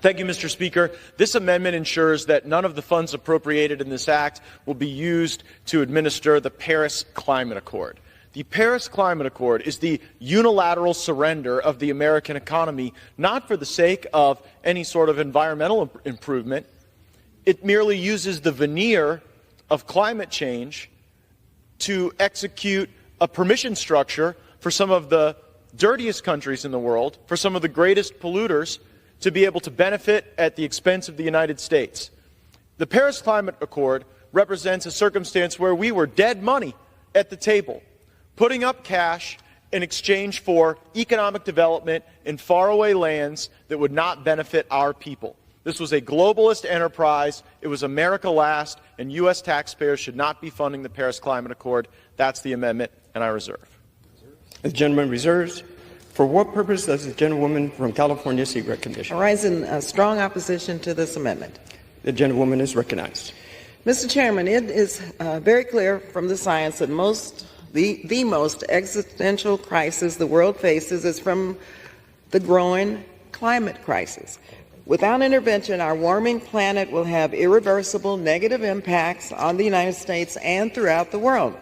Thank you, Mr. Speaker. This amendment ensures that none of the funds appropriated in this act will be used to administer the Paris Climate Accord. The Paris Climate Accord is the unilateral surrender of the American economy, not for the sake of any sort of environmental improvement. It merely uses the veneer of climate change to execute a permission structure for some of the dirtiest countries in the world, for some of the greatest polluters, to be able to benefit at the expense of the United States. The Paris Climate Accord represents a circumstance where we were dead money at the table, putting up cash in exchange for economic development in faraway lands that would not benefit our people. This was a globalist enterprise. It was America last, and U.S. taxpayers should not be funding the Paris Climate Accord. That's the amendment, and I reserve. The gentleman reserves. For what purpose does the gentlewoman from California seek recognition? I rise in strong opposition to this amendment. The gentlewoman is recognized. Mr. Chairman, it is very clear from the science that the most existential crisis the world faces is from the growing climate crisis. Without intervention, our warming planet will have irreversible negative impacts on the United States and throughout the world.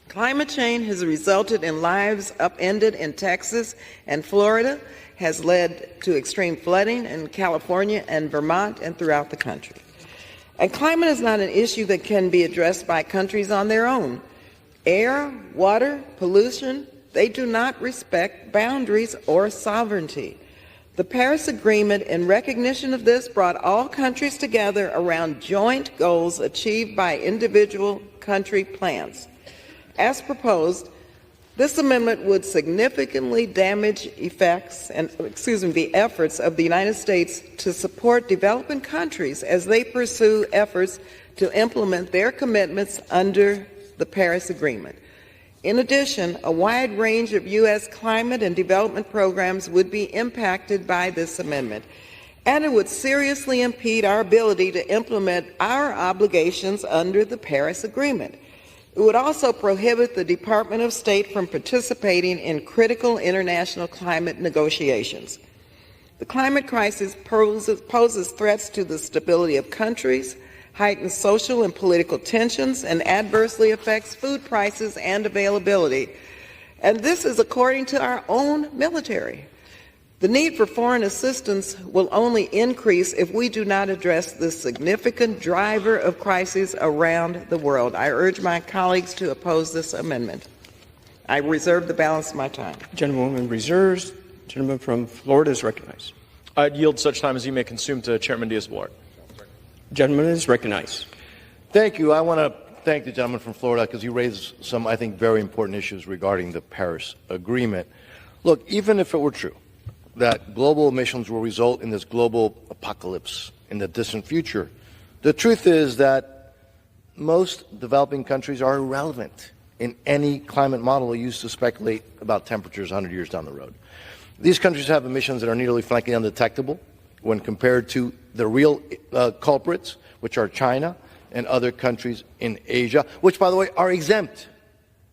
Climate change has resulted in lives upended in Texas and Florida, has led to extreme flooding in California and Vermont and throughout the country. And climate is not an issue that can be addressed by countries on their own. Air, water, pollution, they do not respect boundaries or sovereignty. The Paris Agreement, in recognition of this, brought all countries together around joint goals achieved by individual country plans. As proposed, this amendment would significantly damage the efforts of the United States to support developing countries as they pursue efforts to implement their commitments under the Paris Agreement. In addition, a wide range of U.S. climate and development programs would be impacted by this amendment, and it would seriously impede our ability to implement our obligations under the Paris Agreement. It would also prohibit the Department of State from participating in critical international climate negotiations. The climate crisis poses threats to the stability of countries, heightens social and political tensions, and adversely affects food prices and availability. And this is according to our own military. The need for foreign assistance will only increase if we do not address this significant driver of crises around the world. I urge my colleagues to oppose this amendment. I reserve the balance of my time. Gentlewoman reserves. Gentleman from Florida is recognized. I'd yield such time as you may consume to Chairman Diaz-Balart. Gentleman is recognized. Thank you. I want to thank the gentleman from Florida because he raised some, I think, very important issues regarding the Paris Agreement. Look, even if it were true that global emissions will result in this global apocalypse in the distant future, the truth is that most developing countries are irrelevant in any climate model used to speculate about temperatures 100 years down the road. These countries have emissions that are nearly frankly undetectable when compared to the real culprits, which are China and other countries in Asia, which, by the way, are exempt,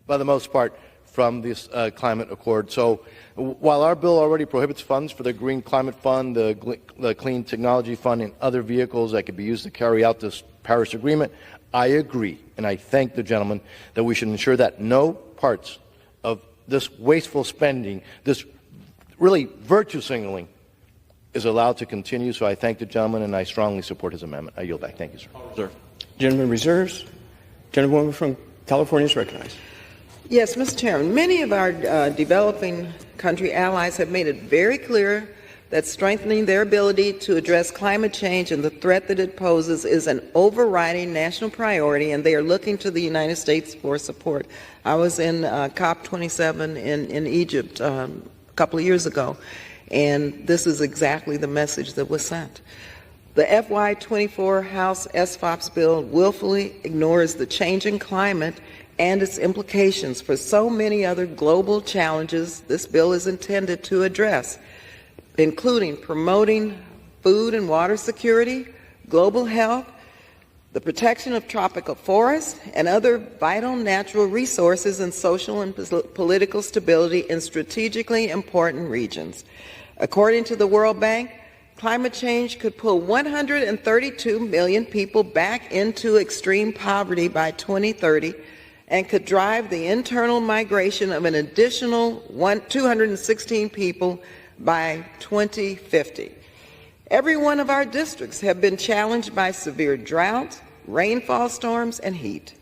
by the most part, from this climate accord. So while our bill already prohibits funds for the Green Climate Fund, the Clean Technology Fund, and other vehicles that could be used to carry out this Paris Agreement, I agree, and I thank the gentleman, that we should ensure that no parts of this wasteful spending, this really virtue signaling, is allowed to continue. So I thank the gentleman, and I strongly support his amendment. I yield back. Thank you, sir. Sir. Gentleman reserves. Gentlewoman from California is recognized. Yes, Mr. Chairman, many of our developing country allies have made it very clear that strengthening their ability to address climate change and the threat that it poses is an overriding national priority, and they are looking to the United States for support. I was in COP27 in Egypt a couple of years ago, and this is exactly the message that was sent. The FY24 House SFOPS bill willfully ignores the changing climate and its implications for so many other global challenges this bill is intended to address, including promoting food and water security, global health, the protection of tropical forests, and other vital natural resources, and social and political stability in strategically important regions. According to the World Bank, Climate change could pull 132 million people back into extreme poverty by 2030 and could drive the internal migration of an additional 216 people by 2050. Every one of our districts have been challenged by severe drought, rainfall storms, and heat.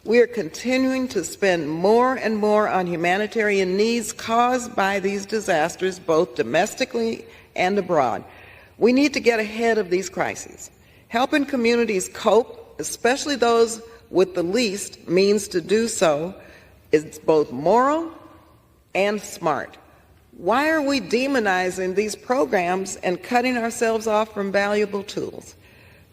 We are continuing to spend more and more on humanitarian needs caused by these disasters, both domestically and abroad. We need to get ahead of these crises. Helping communities cope, especially those with the least means to do so, is both moral and smart. Why are we demonizing these programs and cutting ourselves off from valuable tools?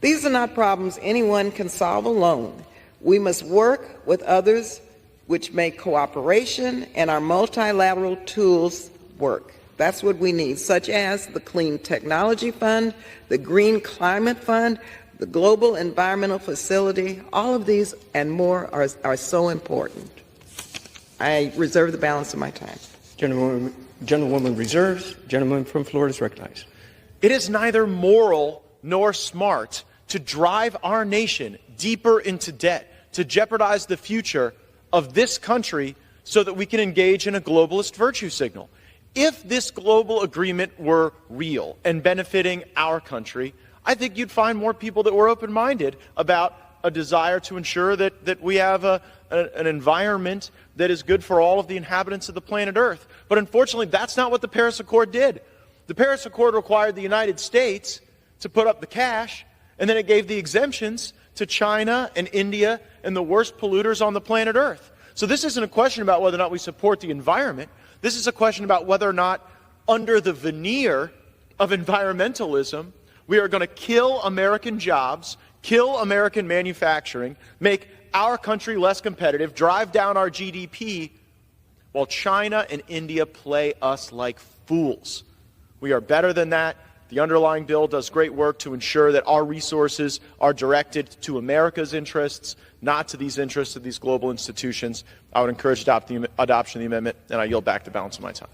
These are not problems anyone can solve alone. We must work with others, which make cooperation and our multilateral tools work. That's what we need, such as the Clean Technology Fund, the Green Climate Fund, the Global Environmental Facility. All of these and more are so important. I reserve the balance of my time. Gentlewoman reserves. Gentleman from Florida is recognized. It is neither moral nor smart to drive our nation deeper into debt, to jeopardize the future of this country so that we can engage in a globalist virtue signal. If this global agreement were real and benefiting our country, I think you'd find more people that were open-minded about a desire to ensure that we have an environment that is good for all of the inhabitants of the planet Earth. But unfortunately, that's not what the Paris Accord did. The Paris Accord required the United States to put up the cash, and then it gave the exemptions to China and India and the worst polluters on the planet Earth. So this isn't a question about whether or not we support the environment. This is a question about whether or not, under the veneer of environmentalism, we are going to kill American jobs, kill American manufacturing, make our country less competitive, drive down our GDP, while China and India play us like fools. We are better than that. The underlying bill does great work to ensure that our resources are directed to America's interests, not to these interests of these global institutions. I would encourage adoption of the amendment, and I yield back the balance of my time.